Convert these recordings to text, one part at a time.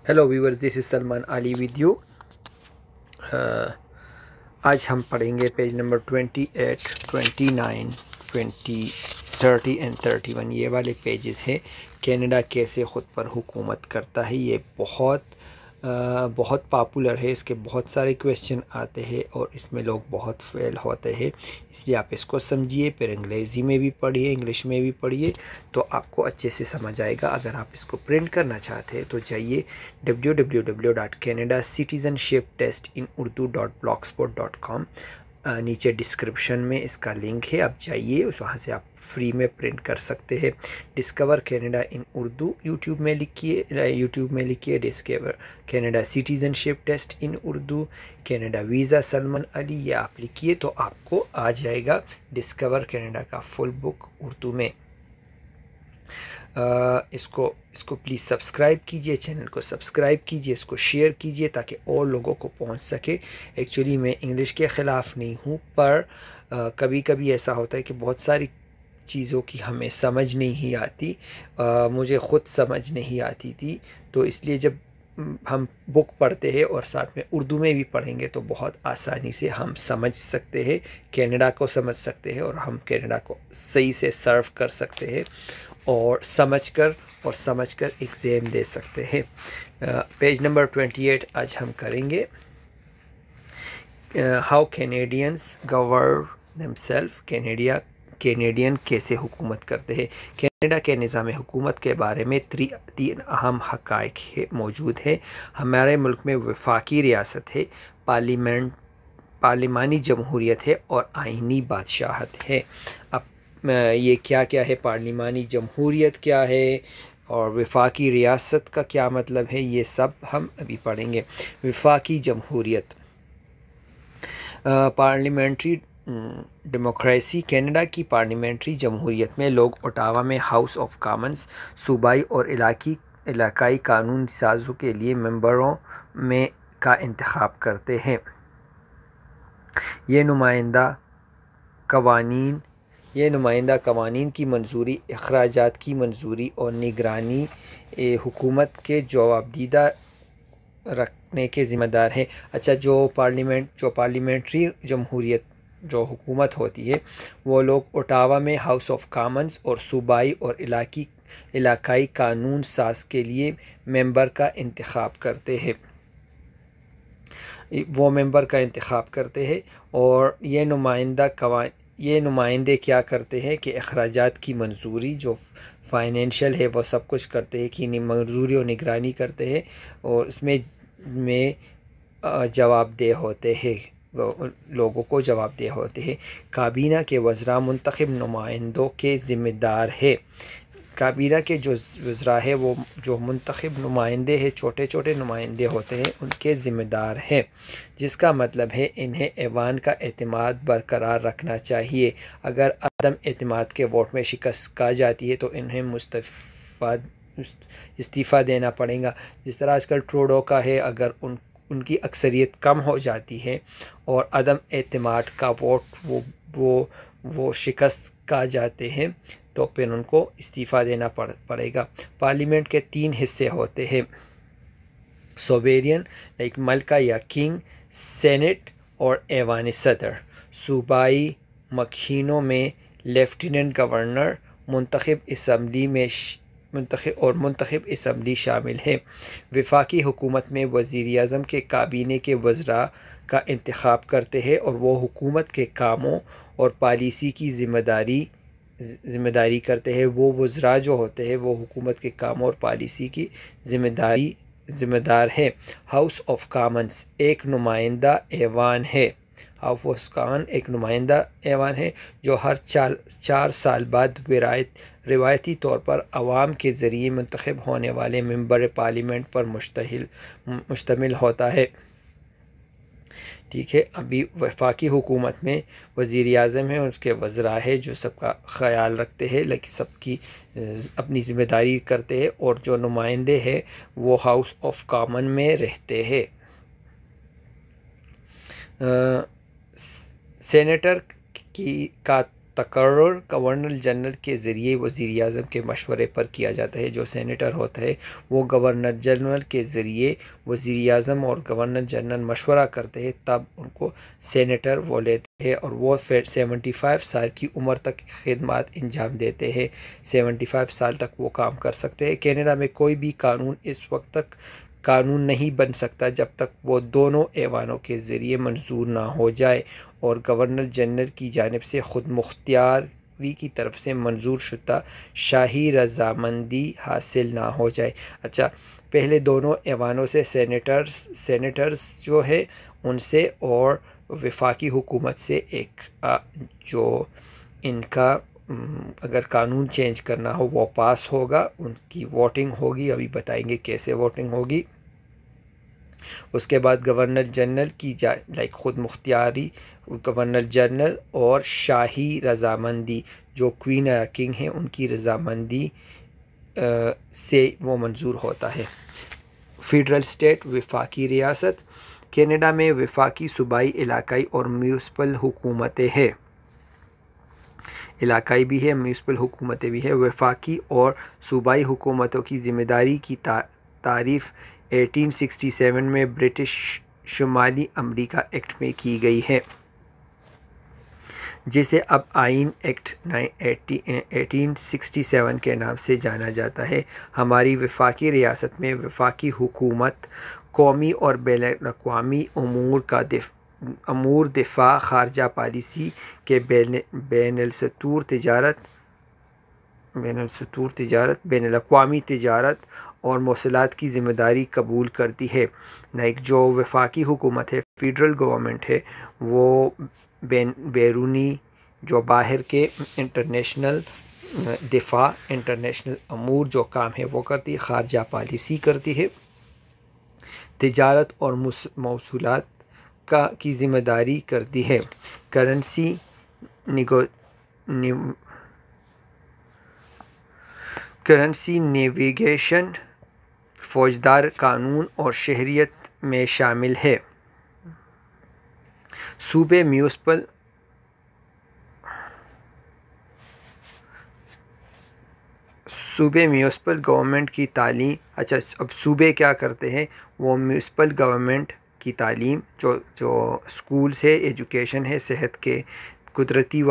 Hello viewers, this is Salman Ali with you. आज हम पढ़ेंगे पेज नंबर 28, 29, 20, 30 एंड 31। ये वाले पेजेस हैं। कनाडा कैसे ख़ुद पर हुकूमत करता है। ये बहुत पॉपुलर है। इसके बहुत सारे क्वेश्चन आते हैं और इसमें लोग बहुत फेल होते हैं। इसलिए आप इसको समझिए, फिर अंग्रेज़ी में भी पढ़िए, इंग्लिश में भी पढ़िए, तो आपको अच्छे से समझ आएगा। अगर आप इसको प्रिंट करना चाहते हैं तो जाइए www.canadacitizenshipptestinurdu.blogspot.com। नीचे डिस्क्रिप्शन में इसका लिंक है, आप जाइए, वहाँ से आप फ्री में प्रिंट कर सकते हैं। डिस्कवर कनाडा इन उर्दू यूट्यूब में लिखिए डिस्कवर कनाडा सिटीज़नशिप टेस्ट इन उर्दू, कनाडा वीज़ा सलमान अली, ये आप लिखिए तो आपको आ जाएगा डिस्कवर कनाडा का फुल बुक उर्दू में। इसको प्लीज़ सब्सक्राइब कीजिए, चैनल को सब्सक्राइब कीजिए, इसको शेयर कीजिए ताकि और लोगों को पहुंच सके। एक्चुअली मैं इंग्लिश के ख़िलाफ़ नहीं हूं, पर कभी कभी ऐसा होता है कि बहुत सारी चीज़ों की हमें समझ नहीं आती। मुझे ख़ुद समझ नहीं आती थी, तो इसलिए जब हम बुक पढ़ते हैं और साथ में उर्दू में भी पढ़ेंगे तो बहुत आसानी से हम समझ सकते हैं, कनाडा को समझ सकते हैं और हम कनाडा को सही से सर्व कर सकते हैं और समझकर एग्ज़ाम दे सकते हैं। पेज नंबर 28 आज हम करेंगे how Canadians govern themselves. Canadian कैसे हुकूमत करते हैं। कनाडा के निज़ाम हुकूमत के बारे में तीन अहम हक़ाइक़ मौजूद है। हमारे मुल्क में वफाकी रियासत है, पार्लिमानी जमहूरियत है और आइनी बादशाहत है। अब ये क्या क्या है, पार्लिमानी जमहूरियत क्या है और वफाकी रियासत का क्या मतलब है, ये सब हम अभी पढ़ेंगे। वफाकी जमहूरियत, पार्लियामेंट्री डेमोक्रेसी। कनाडा की पार्लियामेंट्री जमहूरियत में लोग ओटावा में हाउस ऑफ कॉमन्स सूबाई और इलाकाई कानून साजों के लिए मेंबरों में का इंतखाब करते हैं। ये नुमाइंदा कवानीन की मंजूरी, अखराजात की मंजूरी और निगरानी हुकूमत के जवाबदीदा रखने के ज़िम्मेदार है। अच्छा, जो पार्लियामेंट्री जमहूरियत जो हुकूमत होती है, वो लोग ओटावा में हाउस ऑफ कॉमन्स और सूबाई और इलाकाई कानून साज के लिए मेंबर का इंतखाब करते हैं। और ये नुमाइंदे क्या करते हैं कि अखराजात की मंजूरी, जो फाइनेंशियल है, वो सब कुछ करते हैं कि मंजूरी और निगरानी करते हैं और इसमें जवाबदेह होते हैं, लोगों को जवाबदेह होते हैं। काबीना के वज़रा मुंतखब नुमाइंदों के ज़िम्मेदार है। काबीना के जो वज़रा है वो जो मुंतखब नुमाइंदे हैं, छोटे छोटे नुमाइंदे होते हैं, उनके ज़िम्मेदार है, जिसका मतलब है इन्हें ऐवान का एतमाद बरकरार रखना चाहिए। अगर अदम एतमाद के वोट में शिकस्त खा जाती है तो इन्हें इस्तीफ़ा देना पड़ेगा। जिस तरह आजकल ट्रूडो का है, अगर उनकी अक्सरियत कम हो जाती है और अदम एतमाद का वोट वो शिकस्त खा जाते हैं तो फिर उनको इस्तीफ़ा देना पड़ेगा। पार्लियामेंट के 3 हिस्से होते हैं, सोवेरियन लाइक मलका या किंग, सेनेट और ऐवान सदर। सूबाई मखीनों में लेफ्टिनेंट गवर्नर, मुंतखब असम्बली शामिल है। वफाकी हुकूमत में वज़ीर आज़म के काबीने के वज़रा का इंतखाब करते हैं और वो हुकूमत के कामों और पॉलिसी की ज़िम्मेदारी करते हैं। वो वज़रा जो होते हैं वो हुकूमत के कामों और पॉलिसी की ज़िम्मेदार है। हाउस ऑफ कॉमन्स एक नुमाइंदा ऐवान है। हाउस ऑफ कॉमन्स एक नुमाइंदा ऐवान है जो हर 4 साल बाद रिवायती तौर पर अवाम के ज़रिए मुंतखब होने वाले मेंबर पार्लियामेंट पर मुश्तमिल होता है। ठीक है, अभी वफाकी हुकूमत में वज़ीर आज़म है, उसके वज़रा है जो सबका ख़याल रखते हैं, लेकिन सबकी अपनी ज़िम्मेदारी करते हैं, और जो नुमाइंदे हैं वो हाउस ऑफ कॉमन में रहते हैं। सेनेटर का तकर्रुर गवर्नर जनरल के ज़रिए वज़ीर आज़म के मशवरे पर किया जाता है। जो सेनेटर होता है वो गवर्नर जनरल के ज़रिए वज़ीर आज़म और गवर्नर जनरल मशवरा करते हैं, तब उनको सेनेटर वो लेते हैं और वो फिर 75 साल की उम्र तक खिदमत अंजाम देते हैं। 75 साल तक वो काम कर सकते हैं। कनाडा में कोई भी कानून इस वक्त तक कानून नहीं बन सकता जब तक वो दोनों ऐवानों के ज़रिए मंजूर ना हो जाए और गवर्नर जनरल की जानिब से ख़ुद मुख्तियारी की तरफ से मंजूर शुदा शाही रजामंदी हासिल ना हो जाए। अच्छा, पहले दोनों ऐवानों से सेनेटर्स जो है उनसे और वफाकी हुकूमत से एक जो इनका अगर कानून चेंज करना हो वो पास होगा, उनकी वोटिंग होगी। अभी बताएंगे कैसे वोटिंग होगी। उसके बाद गवर्नर जनरल की ख़ुद मुख्तियारी गवर्नर जनरल और शाही रजामंदी जो क्वीन या किंग हैं उनकी रजामंदी से वो मंजूर होता है। फेडरल स्टेट वफाकी रियासत। कनाडा में वफाकी, सूबाई, इलाकाई और म्यूनिसिपल हुकूमतें हैं। इलाकाई भी है, म्यूनिसिपल हुकूमतें भी है। वफाकी और सूबाई हुकूमतों की ज़िम्मेदारी की तारीफ़ 1867 में ब्रिटिश शुमाली अमेरिका एक्ट में की गई है, जिसे अब आइन एक्ट 1867 के नाम से जाना जाता है। हमारी वफाकी रियासत में वफाकी हुकूमत कौमी और बैनुल-अक़वामी अमूर, दिफा, खारजा पॉलिसी के बैनुल-सतूर तिजारत, बैनुल-अक़वामी तिजारत और मौसूलात की ज़िम्मेदारी कबूल करती है। लाइक जो वफाकी हुकूमत है, फेडरल गवर्नमेंट है, वो बैरूनी जो बाहर के इंटरनेशनल दिफा, इंटरनेशनल अमूर जो काम है वो करती है। खारजा पॉलिसी करती है। तिजारत और मौसूलात की ज़िम्मेदारी करती है। करेंसी नेविगेशन, फौजदार, कानून और शहरियत में शामिल है। सूबे म्यूनिसिपल गवर्नमेंट की तालीम। अच्छा, अब सूबे क्या करते हैं, वो म्यूनिसिपल गवर्नमेंट की तालीम जो स्कूल्स है, एजुकेशन है, सेहत के कुदरती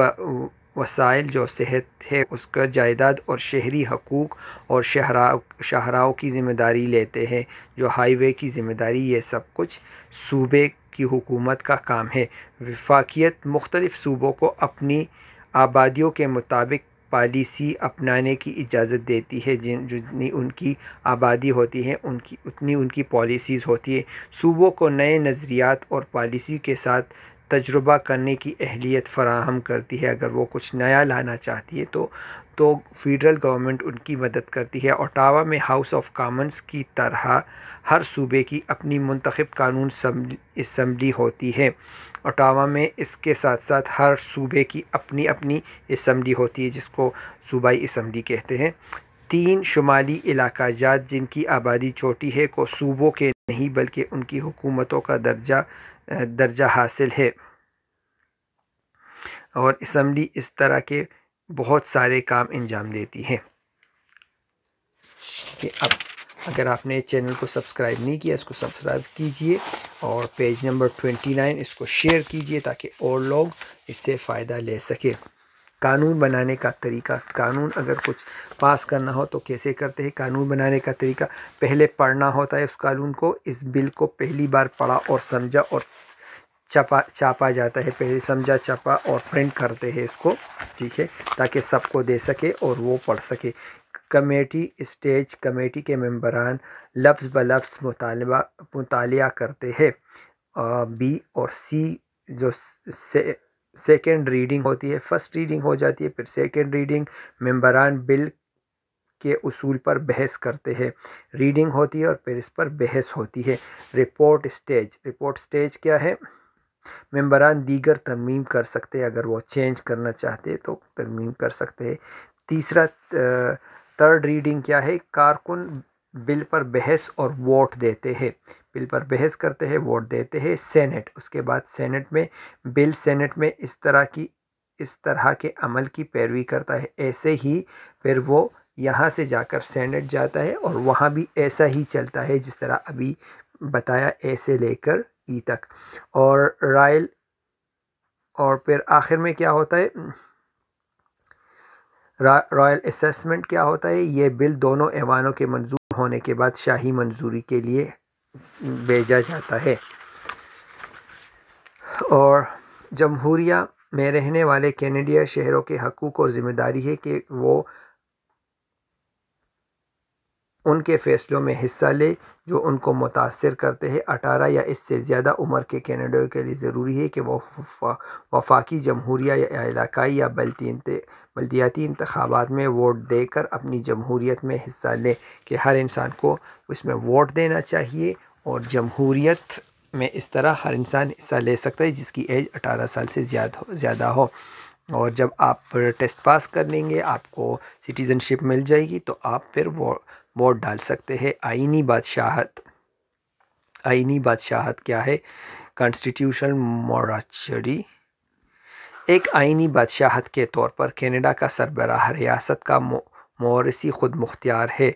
वसाइल जो सेहत है उसका, जायदाद और शहरी हकूक़ और शहराओं की ज़िम्मेदारी लेते हैं। जो हाईवे की ज़िम्मेदारी, ये सब कुछ सूबे की हुकूमत का काम है। वफाकियत मुख्तलिफ़ सूबों को अपनी आबादियों के मुताबिक पॉलिसी अपनाने की इजाज़त देती है। जितनी उनकी आबादी होती है उतनी उनकी पॉलिसीज़ होती है। सूबों को नए नज़रियात और पॉलिसी के साथ तजुर्बा करने की अहलियत फ़राहम करती है। अगर वो कुछ नया लाना चाहती है तो फेडरल गवर्नमेंट उनकी मदद करती है। ओटावा में हाउस ऑफ कॉमन्स की तरह हर सूबे की अपनी मुंतखब कानून असम्बली होती है। ओटावा में इसके साथ साथ हर सूबे की अपनी अपनी असम्बली होती है, जिसको सूबाई असम्बली कहते हैं। 3 शुमाली इलाका जात जिनकी आबादी छोटी है को सूबों के नहीं बल्कि उनकी हुकूमतों का दर्जा हासिल है। और असम्बली इस तरह के बहुत सारे काम अंजाम देती है। कि अब अगर आपने चैनल को सब्सक्राइब नहीं किया, इसको सब्सक्राइब कीजिए और पेज नंबर 29 इसको शेयर कीजिए ताकि और लोग इससे फ़ायदा ले सके। कानून बनाने का तरीका। कानून अगर कुछ पास करना हो तो कैसे करते हैं। कानून बनाने का तरीका, पहले पढ़ना होता है उस कानून को। इस बिल को पहली बार पढ़ा और समझा और छापा जाता है। पहले समझा, छापा और प्रिंट करते हैं इसको, ठीक है, ताकि सबको दे सके और वो पढ़ सके। कमेटी के मेंबरान लफ्ज़ ब लफ्ज़ मुतालिया करते हैं। बी और सी जो सेकेंड रीडिंग होती है, फर्स्ट रीडिंग हो जाती है, फिर सेकेंड रीडिंग। मेंबरान बिल के उसूल पर बहस करते हैं। रीडिंग होती है और फिर इस पर बहस होती है। रिपोर्ट स्टेज क्या है। मेंबरान दीगर तरमीम कर सकते हैं, अगर वो चेंज करना चाहते हैं तो तरमीम कर सकते हैं। तीसरा थर्ड रीडिंग क्या है। कारकुन बिल पर बहस और वोट देते हैं। बिल पर बहस करते हैं, वोट देते हैं। सेनेट, उसके बाद सेनेट में बिल, सेनेट में इस तरह की इस तरह के अमल की पैरवी करता है, ऐसे ही फिर वो यहाँ से जाकर सेनेट जाता है और वहाँ भी ऐसा ही चलता है जिस तरह अभी बताया, ए से लेकर ई तक। और रॉयल और फिर आखिर में क्या होता है, रॉयल असेसमेंट क्या होता है, ये बिल दोनों ऐवानों के मंजूर होने के बाद शाही मंजूरी के लिए भेजा जाता है। और जमहूरिया में रहने वाले कैनेडियन शहरों के हकूक़ और ज़िम्मेदारी है कि वो उनके फ़ैसलों में हिस्सा ले जो उनको मुतासर करते हैं। 18 या इससे ज़्यादा उम्र के कैनेडियों के लिए ज़रूरी है कि वो वफाकी जमहूरिया या इलाकाई या बल्दियाती इंतखाबात में वोट देकर अपनी जमहूरियत में हिस्सा लें, कि हर इंसान को उसमें वोट देना चाहिए। और जमहूरियत में इस तरह हर इंसान हिस्सा ले सकता है जिसकी एज 18 साल से ज़्यादा हो। और जब आप टेस्ट पास कर लेंगे आपको सिटीज़नशिप मिल जाएगी, तो आप फिर वोट डाल सकते हैं। आइनी बादशाहत क्या है? कॉन्स्टिट्यूशनल मोराचरी। एक आइनी बादशाहत के तौर पर कनाडा का सरबराह रियासत का मोरसी खुद मुख्तियार है।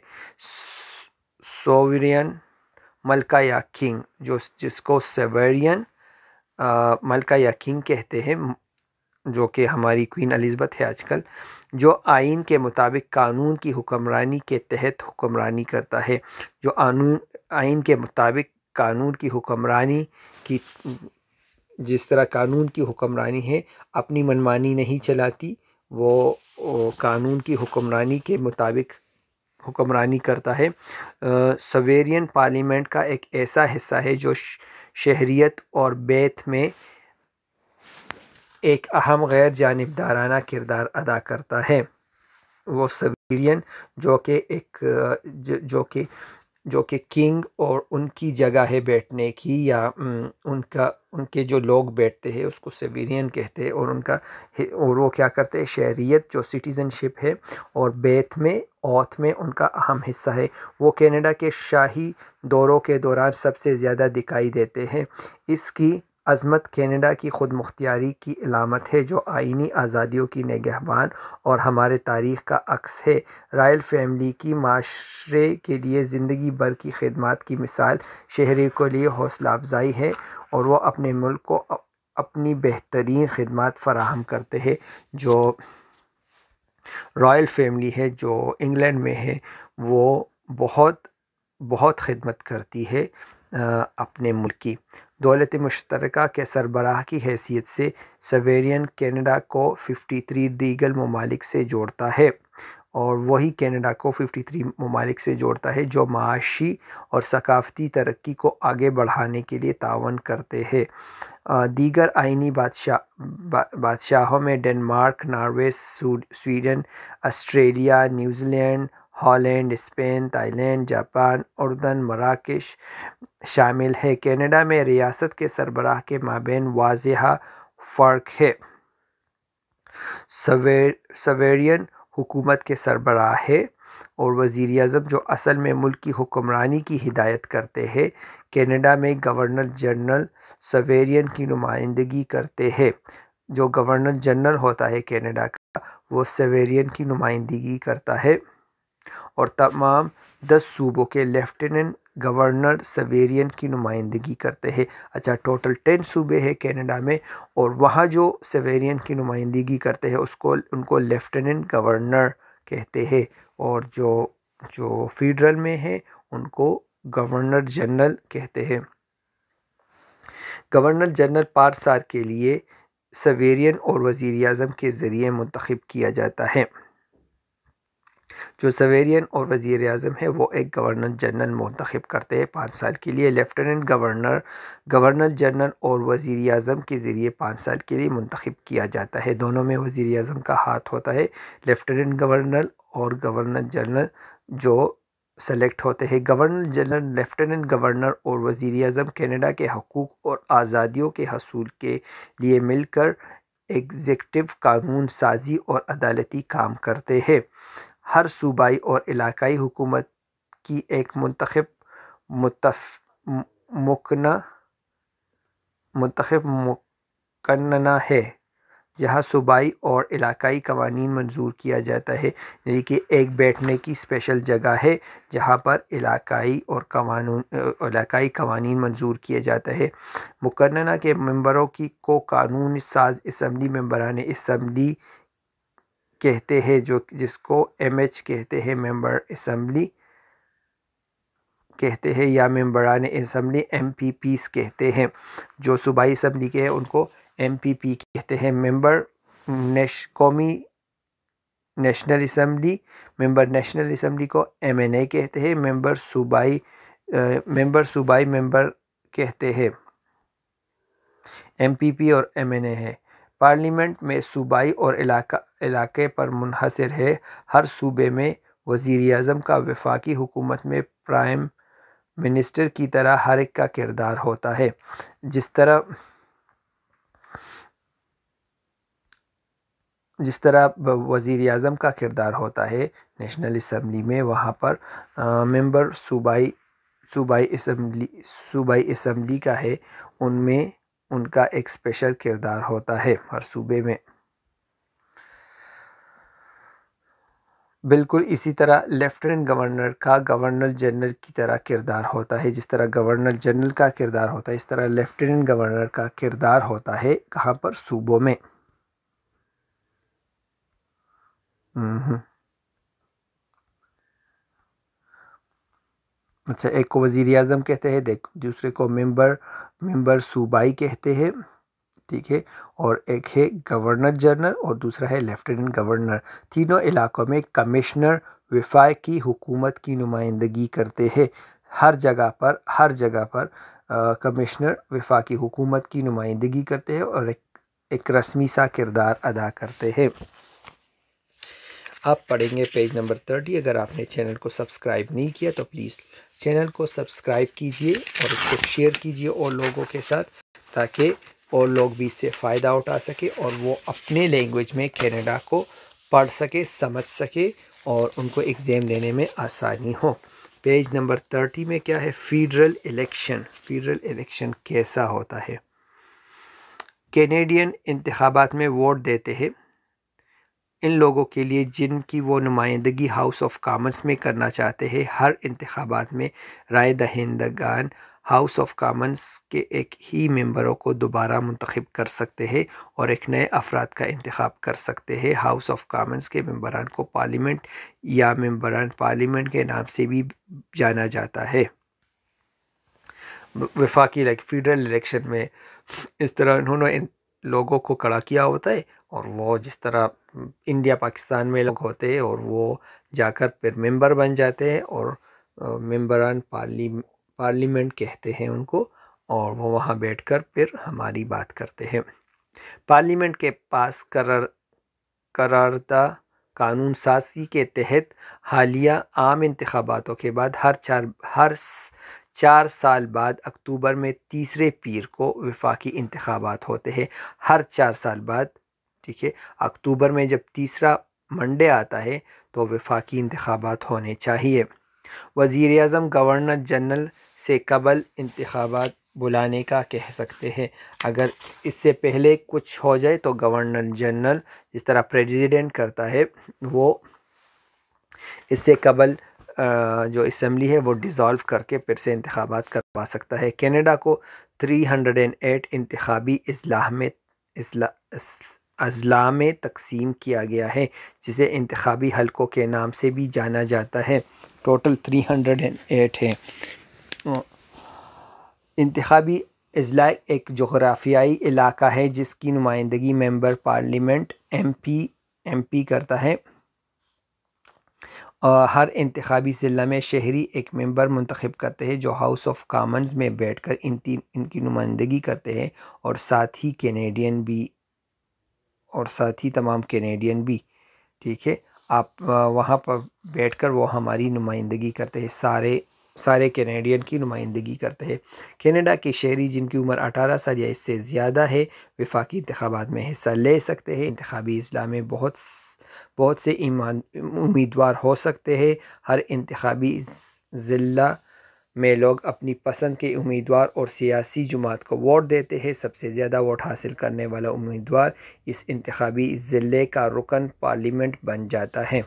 सोवरियन मलका या किंग, जिसको सेवेरियन मलका या किंग कहते हैं, जो कि हमारी क्वीन एलिज़ाबेथ है आजकल, जो आइन के मुताबिक कानून की हुक्मरानी के तहत हुक्मरानी करता है। जो आइन के मुताबिक कानून की हुक्मरानी की, जिस तरह कानून की हुक्मरानी है, अपनी मनमानी नहीं चलाती, वो कानून की हुक्मरानी के मुताबिक हुक्मरानी करता है। सवेरियन पार्लियामेंट का एक ऐसा हिस्सा है जो शहरियत और बैत में एक अहम गैर जानिबदाराना किरदार अदा करता है। वो सवेरियन जो कि किंग और उनकी जगह है बैठने की, या उनके जो लोग बैठते हैं उसको सवेरियन कहते हैं। और वो क्या करते हैं, शहरियत जो सिटीज़नशिप है और बैत में औथ में उनका अहम हिस्सा है। वो कनाडा के शाही दौरों के दौरान सबसे ज़्यादा दिखाई देते हैं। इसकी अज़मत कनाडा की खुद मुख्तियारी की अलामत है, जो आइनी आज़ादियों की निगहबान और हमारे तारीख़ का अक्स है। रॉयल फैमिली की माशरे के लिए ज़िंदगी भर की खिदमत की मिसाल शहरी के लिए हौसला अफजाई है, और वो अपने मुल्क को अपनी बेहतरीन खिदमत फराहम करते हैं। जो रॉयल फैमिली है जो इंग्लैंड में है, वो बहुत खिदमत करती है अपने मुल्क की। दौलत मुश्तरका के सरबराह की हैसियत से सवेरियन कनाडा को 53 दीगर ममालिक से जोड़ता है, और वही कनाडा को 53 ममालिक से जोड़ता है जो माशी और सकाफ़ती तरक्की को आगे बढ़ाने के लिए तावन करते हैं। दीगर आइनी बादशाहों में Denmark, Norway, Sweden, Australia, New Zealand, Holland, Spain, Thailand, Japan, उर्दन, मराकेश शामिल है। कनाडा में रियासत के सरबराह के माबैन वाज़ेह फ़र्क है। सवेरियन हुकूमत के सरबराह है और वज़ीर-ए-आज़म जो असल में मुल्क की हुक्मरानी की हिदायत करते हैं। कनाडा में गवर्नर जनरल सवेरियन की नुमाइंदगी करते हैं। जो गवर्नर जनरल होता है कनाडा का, वो सवेरियन की नुमाइंदगी करता है, और तमाम 10 सूबों के लेफ्टिनेंट गवर्नर सवेरियन की नुमाइंदगी करते हैं। अच्छा, टोटल 10 सूबे हैं कनाडा में, और वहाँ जो सवेरियन की नुमाइंदगी करते हैं उनको लेफ्टिनेंट गवर्नर कहते हैं, और जो फेडरल में है उनको गवर्नर जनरल कहते हैं। गवर्नर जनरल 5 साल के लिए सवेरियन और वज़ीर-ए-आज़म के ज़रिए मुंतखब किया जाता है। जो सवेरियन और वज़ीर-ए-आज़म है वो एक गवर्नर जनरल मुंतखब करते हैं 5 साल के लिए। लेफ्टिनेंट गवर्नर जनरल और वज़ीर-ए-आज़म के ज़रिए 5 साल के लिए मुंतखब किया जाता है। दोनों में वज़ीर-ए-आज़म का हाथ होता है। लेफ्टिनेंट गवर्नर और गवर्नर जनरल जो सेलेक्ट होते हैं। गवर्नर जनरल, लेफ्टिनेंट गवर्नर और वज़ीर-ए-आज़म कनाडा के हकूक़ और आज़ादियों के हसूल के लिए मिलकर एग्जीक्यूटिव कानून साजी और अदालती काम करते हैं। हर सूबाई और इलाकाई हुकूमत की एक मुकन्ना है, जहाँ सूबाई और इलाकाई कवानीन मंजूर किया जाता है, यानी कि एक बैठने की स्पेशल जगह है जहाँ पर इलाकाई कवानीन मंजूर किया जाता है। मुकर्रना के मेंबरों को कानून साज असम्बली मेंबरान असम्बली कहते हैं, जिसको MH कहते हैं, मेंबर असम्बली कहते हैं, या मेंबरान असम्बली MPPs कहते हैं। जो सूबाई असम्बली के हैं उनको MPP कहते हैं। कौमी नेशनल असम्बली नेशनल असम्बली को MNA कहते हैं। मेंबर सूबाई मेंबर कहते हैं, MPP और MNA है। पार्लियामेंट में सूबाई और इलाके पर मुनहसर है। हर सूबे में वज़ीर आज़म का वफाकी हुकूमत में प्राइम मिनिस्टर की तरह हर एक का किरदार होता है। जिस तरह वज़ीर आज़म का किरदार होता है नेशनल असम्बली में, वहाँ पर मेंबर सूबाई असम्बली का है, उनमें उनका एक स्पेशल किरदार होता है हर सूबे में। बिल्कुल इसी तरह लेफ्टिनेंट गवर्नर का गवर्नर जनरल की तरह किरदार होता है। जिस तरह गवर्नर जनरल का किरदार होता है, इस तरह लेफ्टिनेंट गवर्नर का किरदार होता है कहाँ पर? सूबों में। अच्छा, एक को वज़ीर आज़म कहते हैं, दूसरे को मेंबर सूबाई कहते हैं, ठीक है। और एक है गवर्नर जनरल और दूसरा है लेफ्टिनेंट गवर्नर। तीनों इलाकों में कमिश्नर वफाकी हुकूमत की नुमाइंदगी करते हैं। हर जगह पर कमिश्नर वफाकी हुकूमत की नुमाइंदगी करते हैं और एक रस्मी सा किरदार अदा करते हैं। आप पढ़ेंगे पेज नंबर 30। अगर आपने चैनल को सब्सक्राइब नहीं किया तो प्लीज़ चैनल को सब्सक्राइब कीजिए और इसको शेयर कीजिए और लोगों के साथ, ताकि और लोग भी इससे फ़ायदा उठा सके और वो अपने लैंग्वेज में कनाडा को पढ़ सके, समझ सके और उनको एग्ज़ाम देने में आसानी हो। पेज नंबर 30 में क्या है? फेडरल इलेक्शन कैसा होता है? कैनेडियन इंतखाबात में वोट देते हैं इन लोगों के लिए जिनकी वो नुमाइंदगी हाउस ऑफ कॉमन्स में करना चाहते हैं। हर इंतखाबात में राय दहिंदगान हाउस ऑफ कॉमन्स के एक ही मेंबरों को दोबारा मुंतखब कर सकते हैं और एक नए अफराद का इंतखाब कर सकते हैं। हाउस ऑफ कॉमन्स के मेंबरान को पार्लियामेंट या मेंबरान पार्लियामेंट के नाम से भी जाना जाता है। वफाकी फेडरल इलेक्शन में इस तरह उन्होंने इन लोगों को खड़ा किया होता है और वो जिस तरह इंडिया पाकिस्तान में लोग होते हैं और वो जाकर फिर मेंबर बन जाते हैं और मेंबरान पार्लियामेंट कहते हैं उनको, और वो वहाँ बैठकर फिर हमारी बात करते हैं। पार्लियामेंट के पास करारदा कानून साजी के तहत हालिया आम इंतखाबातों के बाद हर 4 साल बाद अक्टूबर में तीसरे पीर को वफाकी इंतखाबात होते हैं। हर 4 साल बाद, ठीक है। अक्टूबर में जब तीसरा मंडे आता है तो वफाकी इंतखाबात होने चाहिए। वज़ीर आज़म गवर्नर जनरल से कबल इंतखाबात बुलाने का कह सकते हैं। अगर इससे पहले कुछ हो जाए तो गवर्नर जनरल, जिस तरह प्रेसिडेंट करता है, वो इससे कबल जो असम्बली है वो डिज़ोल्व करके फिर से इंतखाबात करवा सकता है। कनाडा को 308 इंतखाबी अज़ला में तकसीम किया गया है, जिसे इंतखाबी हलकों के नाम से भी जाना जाता है। टोटल 308 है। इंतखाबी अज़ला एक जोग्राफियाई इलाका है जिसकी नुमाइंदगी मेंबर पार्लियामेंट MP करता है। हर इंतखाबी ज़िला में शहरी एक मेंबर मुंतखब करते हैं जो हाउस ऑफ कॉमन्स में बैठकर इनकी नुमाइंदगी करते हैं और साथ ही तमाम कैनेडियन भी, ठीक है। आप वहाँ पर बैठकर वो हमारी नुमाइंदगी करते हैं, सारे कैनेडियन की नुमाइंदगी करते हैं। कनाडा के शहरी जिनकी उम्र 18 साल या इससे ज़्यादा है वफाकी इंतखाबात में हिस्सा ले सकते हैं। इंतखाबी अज़ला में बहुत से उम्मीदवार हो सकते हैं। हर इंतखाबी ज़िला में लोग अपनी पसंद के उम्मीदवार और सियासी जमात को वोट देते हैं। सबसे ज़्यादा वोट हासिल करने वाला उम्मीदवार इस इंतखाबी ज़िले का रुकन पार्लियामेंट बन जाता है।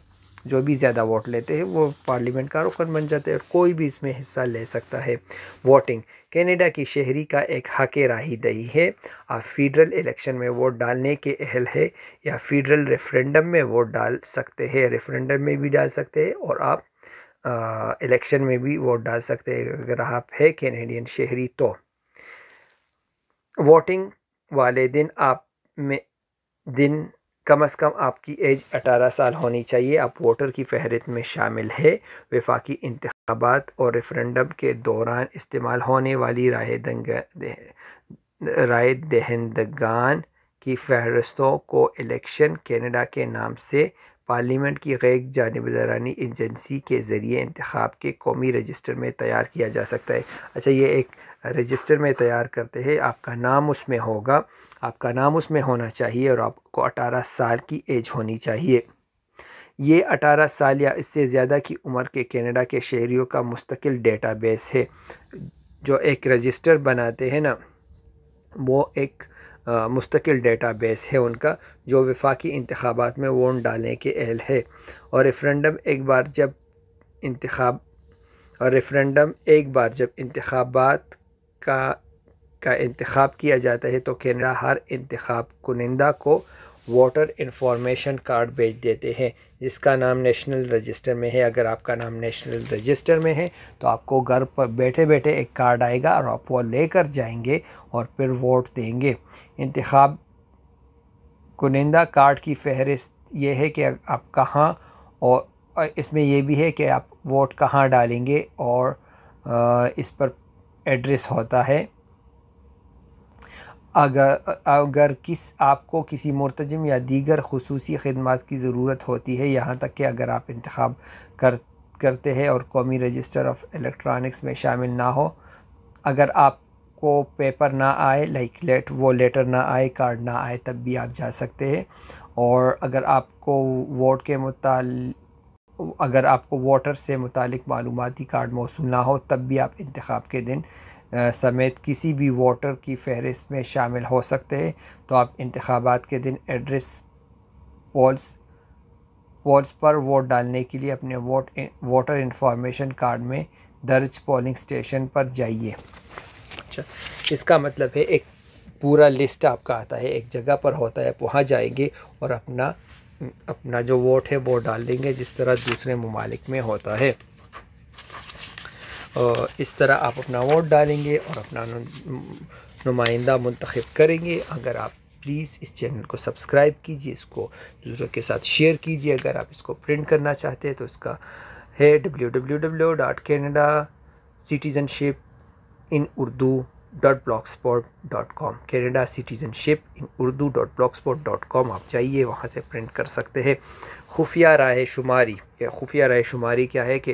जो भी ज़्यादा वोट लेते हैं वो पार्लियामेंट का रुकन बन जाते हैं और कोई भी इसमें हिस्सा ले सकता है। वोटिंग कनाडा की शहरी का एक हक राही दही है। आप फेडरल इलेक्शन में वोट डालने के अहल है या फेडरल रेफरेंडम में वोट डाल सकते हैं। रेफरेंडम में भी डाल सकते हैं और आप इलेक्शन में भी वोट डाल सकते हैं अगर आप है कैनेडियन शहरी। तो वोटिंग वाले दिन कम से कम आपकी एज 18 साल होनी चाहिए। आप वोटर की फहरिस्त में शामिल है। वफाकी इंतखाबात और रेफरेंडम के दौरान इस्तेमाल होने वाली राय दहिंदगान की फहरिस्तों को इलेक्शन कनाडा के नाम से पार्लियामेंट की गैर जानिबदारानी एजेंसी के ज़रिए इंतखाब के कौमी रजिस्टर में तैयार किया जा सकता है। अच्छा, ये एक रजिस्टर में तैयार करते हैं, आपका नाम उसमें होगा, आपका नाम उसमें होना चाहिए और आपको 18 साल की एज होनी चाहिए। ये 18 साल या इससे ज़्यादा की उम्र के कनाडा के शहरियों का मुस्तकिल डेटाबेस है। जो एक रजिस्टर बनाते हैं ना, वो एक मुस्तकिल डेटाबेस है उनका, जो वफाकी इंतखाबात में वोट डालने के अहल है। और रेफरेंडम एक बार जब इंतखाबात का इंतखाब किया जाता है तो कनाडा हर इंतखाब कुनिंदा को वोटर इंफॉर्मेशन कार्ड भेज देते हैं जिसका नाम नेशनल रजिस्टर में है। अगर आपका नाम नेशनल रजिस्टर में है तो आपको घर पर बैठे बैठे एक कार्ड आएगा और आप वो लेकर जाएंगे और फिर वोट देंगे। इंतखाब कुनिंदा कार्ड की फहरिस्त ये है कि आप कहाँ, और इसमें यह भी है कि आप वोट कहाँ डालेंगे और इस पर एड्रेस होता है। अगर आपको किसी मुर्तजिम या दीगर खुसूसी खिदमात की ज़रूरत होती है, यहाँ तक कि अगर आप इंतखाब करते हैं और कौमी रजिस्टर ऑफ इलेक्ट्रॉनिक्स में शामिल ना हो, अगर आपको पेपर ना आए, वो लेटर ना आए, कार्ड ना आए, तब भी आप जा सकते हैं। और अगर आपको वोटर से मुतालिक मालूमाती कार्ड मौसूल ना हो, तब भी आप इंतखाब के दिन समेत किसी भी वोटर की फहरिस्त में शामिल हो सकते हैं। तो आप इंतखाबात के दिन एड्रेस पोल्स पर वोट डालने के लिए अपने वोटर इंफॉर्मेशन कार्ड में दर्ज पोलिंग स्टेशन पर जाइए। अच्छा, इसका मतलब है एक पूरा लिस्ट आपका आता है, एक जगह पर होता है, वहाँ जाएंगे और अपना जो वोट है वो डाल देंगे जिस तरह दूसरे ममालिक में होता है। और इस तरह आप अपना वोट डालेंगे और अपना नुमाइंदा मुंतखब करेंगे। अगर आप प्लीज़ इस चैनल को सब्सक्राइब कीजिए, इसको दूसरों के साथ शेयर कीजिए। अगर आप इसको प्रिंट करना चाहते हैं तो इसका है www.canadacitizenshipinurdu.blogspot.com canadacitizenshipinurdu.blogspot.com आप चाहिए वहाँ से प्रिंट कर सकते हैं। खुफिया राय शुमारी क्या है कि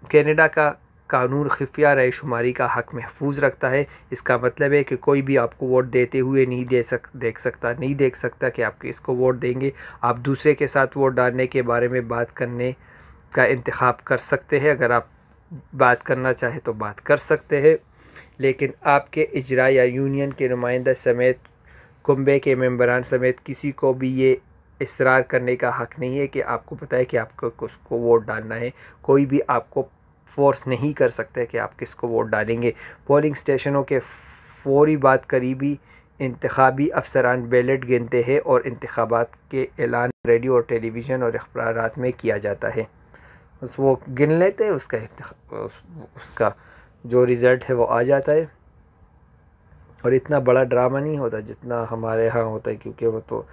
कनाडा का कानून खुफिया राय शुमारी का हक महफूज रखता है। इसका मतलब है कि कोई भी आपको वोट देते हुए नहीं देख सकता कि आप किसको वोट देंगे। आप दूसरे के साथ वोट डालने के बारे में बात करने का इंतखाब कर सकते हैं। अगर आप बात करना चाहे तो बात कर सकते हैं, लेकिन आपके इजरा या यूनियन के नुमाइंदा समेत कुंबे के मेंबरान समेत किसी को भी ये इसरार करने का हक नहीं है कि आपको पता है कि आपको किसको वोट डालना है। कोई भी आपको फोर्स नहीं कर सकते कि आप किसको वोट डालेंगे। पोलिंग स्टेशनों के फौरी बाद करीबी इंतखाबी अफसरान बैलेट गिनते हैं और इंतखाबात के ऐलान रेडियो और टेलीविज़न और अखबारात में किया जाता है। बस वो गिन लेते हैं, उसका जो रिज़ल्ट है वो आ जाता है। और इतना बड़ा ड्रामा नहीं होता जितना हमारे यहाँ होता है, क्योंकि वो तो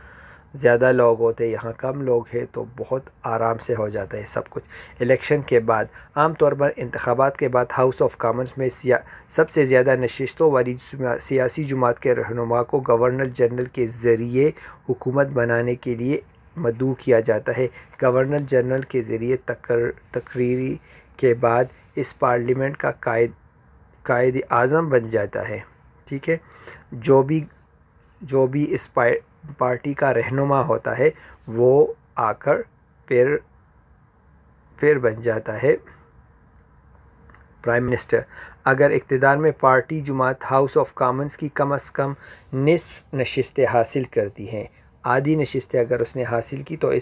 ज़्यादा लोग होते हैं, यहाँ कम लोग हैं, तो बहुत आराम से हो जाता है सब कुछ। इलेक्शन के बाद आमतौर पर इंतखाबात के बाद हाउस ऑफ कॉमन्स में सबसे ज़्यादा नशिस्तों वाली सियासी जमात के रहनुमा को गवर्नर जनरल के ज़रिए हुकूमत बनाने के लिए मदऊ किया जाता है। गवर्नर जनरल के ज़रिए तकरीरी के बाद इस पार्लियामेंट का कायद आज़म बन जाता है। ठीक है, जो भी इस पार्टी का रहनुमा होता है वो आकर फिर बन जाता है प्राइम मिनिस्टर अगर इक़्तिदार में party Jamaat house of Commons की कम अज़ कम निस्फ़ नशिस्तें हासिल करती हैं, आधी नशिस्तें अगर उसने हासिल की तो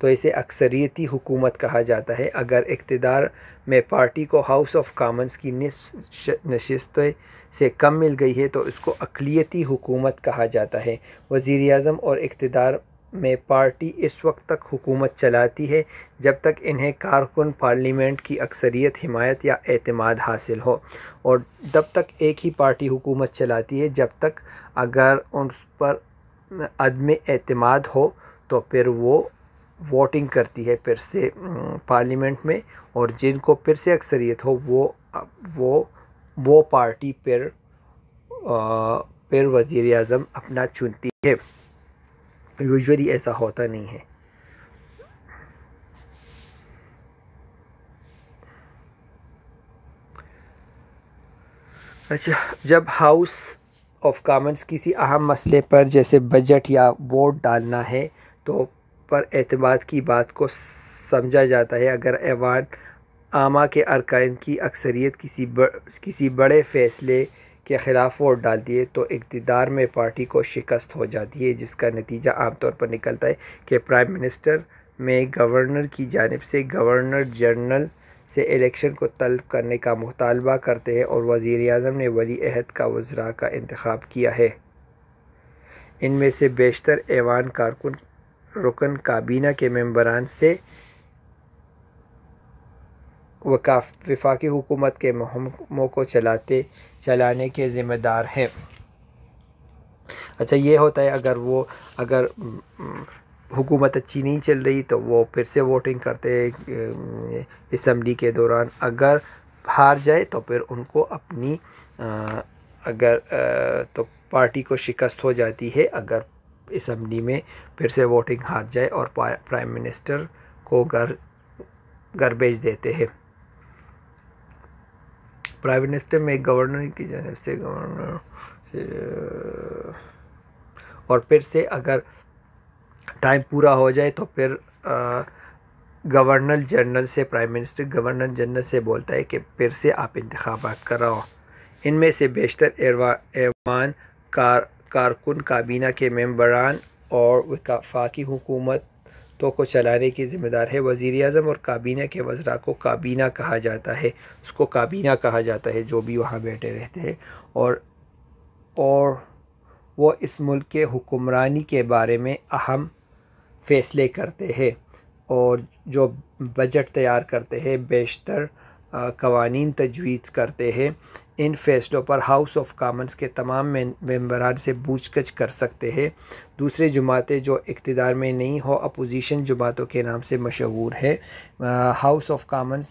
इसे अक्सरियती हुकूमत कहा जाता है। अगर इक़्तिदार में पार्टी को हाउस ऑफ कॉमन्स की निस्फ़ नशिस्तें से कम मिल गई है तो इसको अक़लियती हुकूमत कहा जाता है। वज़ीर-ए-आज़म और इक़्तिदार में पार्टी इस वक्त तक हुकूमत चलाती है जब तक इन्हें कारकुन पार्लियामेंट की अक्सरियत, हिमायत या एतमाद हासिल हो, और तब तक एक ही पार्टी हुकूमत चलाती है जब तक अगर उस पर अदम एतमाद हो तो फिर वो वोटिंग करती है फिर से पार्लियामेंट में, और जिनको फिर से अक्सरियत हो वो पार्टी फिर वज़ीर-ए-आज़म अपना चुनती है। यूजुअली ऐसा होता नहीं है। अच्छा, जब हाउस ऑफ कॉमन्स किसी अहम मसले पर जैसे बजट या वोट डालना है तो पर एतमाद की बात को समझा जाता है। अगर ऐवान आमा के अरकान की अक्सरियत किसी बड़े फ़ैसले के ख़िलाफ़ वोट डालती है तो इक़्तिदार में पार्टी को शिकस्त हो जाती है, जिसका नतीजा आमतौर पर निकलता है कि प्राइम मिनिस्टर में गवर्नर की जानिब से गवर्नर जनरल से इलेक्शन को तलब करने का मुतालबा करते हैं और वज़ीर-ए-आज़म ने वली अहद का वज़रा का इंतखाब किया है। इनमें से बेशतर ऐवान कारकुन रुकन काबीना के मेंबरान से वफाकी हुकूमत के महकमों को चलाने के ज़िम्मेदार हैं। अच्छा, ये होता है अगर हुकूमत अच्छी नहीं चल रही तो वो फिर से वोटिंग करते हैं असम्बली के दौरान। अगर हार जाए तो फिर उनको अपनी तो पार्टी को शिकस्त हो जाती है अगर असम्बली में फिर से वोटिंग हार जाए और प्राइम मिनिस्टर को घर भेज देते हैं। प्राइम मिनिस्टर में गवर्नर की जानिब से और फिर से अगर टाइम पूरा हो जाए तो फिर गवर्नर जनरल से प्राइम मिनिस्टर गवर्नर जनरल से बोलता है कि फिर से आप इंतखाबात कराओ। इनमें से बेशतर ऐवान कारकुन काबीना के मेंबरान और वफाकी हुकूमतों को चलाने की ज़िम्मेदार है। वज़ीर-ए-आज़म और काबीना के वज़रा को काबीना कहा जाता है, उसको काबीना कहा जाता है जो भी वहाँ बैठे रहते हैं, और वो इस मुल्क के हुक्मरानी के बारे में अहम फ़ैसले करते हैं और जो बजट तैयार करते हैं, बेशतर कवानीन तजवीज़ करते हैं। इन फ़ैसलों पर हाउस ऑफ कॉमन्स के तमाम मेंबरान से पूछगछ कर सकते हैं। दूसरे जमातें जो इक़्तिदार में नहीं हो अपोजिशन जमातों के नाम से मशहूर है। हाउस ऑफ कॉमन्स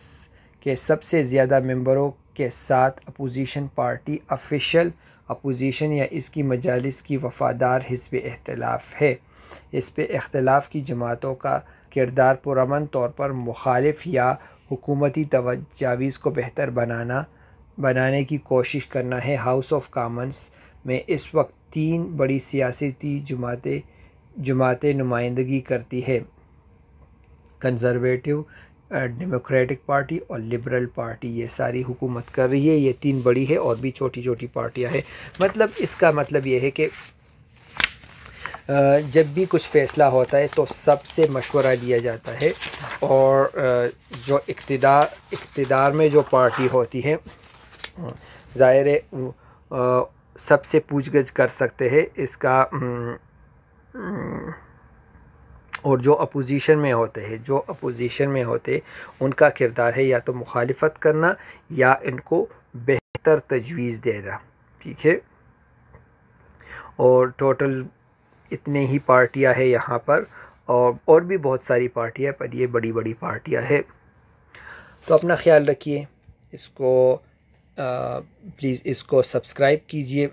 के सबसे ज़्यादा मेंबरों के साथ अपोजिशन पार्टी ऑफिशियल अपोजिशन या इसकी मजालिस की वफ़ादार हिज़्ब इख्तिलाफ़ है। इस पे इख्तिलाफ़ की जमातों का किरदार पुरअमन तौर पर मुखालिफ या हुकूमती तजावीज़ को बेहतर बनाने की कोशिश करना है। हाउस ऑफ कॉमन्स में इस वक्त 3 बड़ी सियासी जमातें नुमाइंदगी करती है, कंजर्वेटिव, डेमोक्रेटिक पार्टी और लिबरल पार्टी। ये सारी हुकूमत कर रही है, ये 3 बड़ी है और भी छोटी छोटी पार्टियां हैं। मतलब इसका मतलब ये है कि जब भी कुछ फ़ैसला होता है तो सबसे मशवरा लिया जाता है, और जो इक़्तिदार में जो पार्टी होती है ज़ाहिर है सबसे पूछगछ कर सकते हैं इसका, और जो अपोजिशन में होते उनका किरदार है या तो मुखालिफत करना या इनको बेहतर तजवीज़ देना। ठीक है, और टोटल इतने ही पार्टियां हैं यहाँ पर, और भी बहुत सारी पार्टियां, पर ये बड़ी बड़ी पार्टियां हैं। तो अपना ख्याल रखिए, इसको प्लीज़ इसको सब्सक्राइब कीजिए।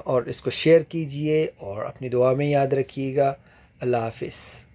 और इसको शेयर कीजिए और अपनी दुआ में याद रखिएगा। अल्लाह हाफ़िज़।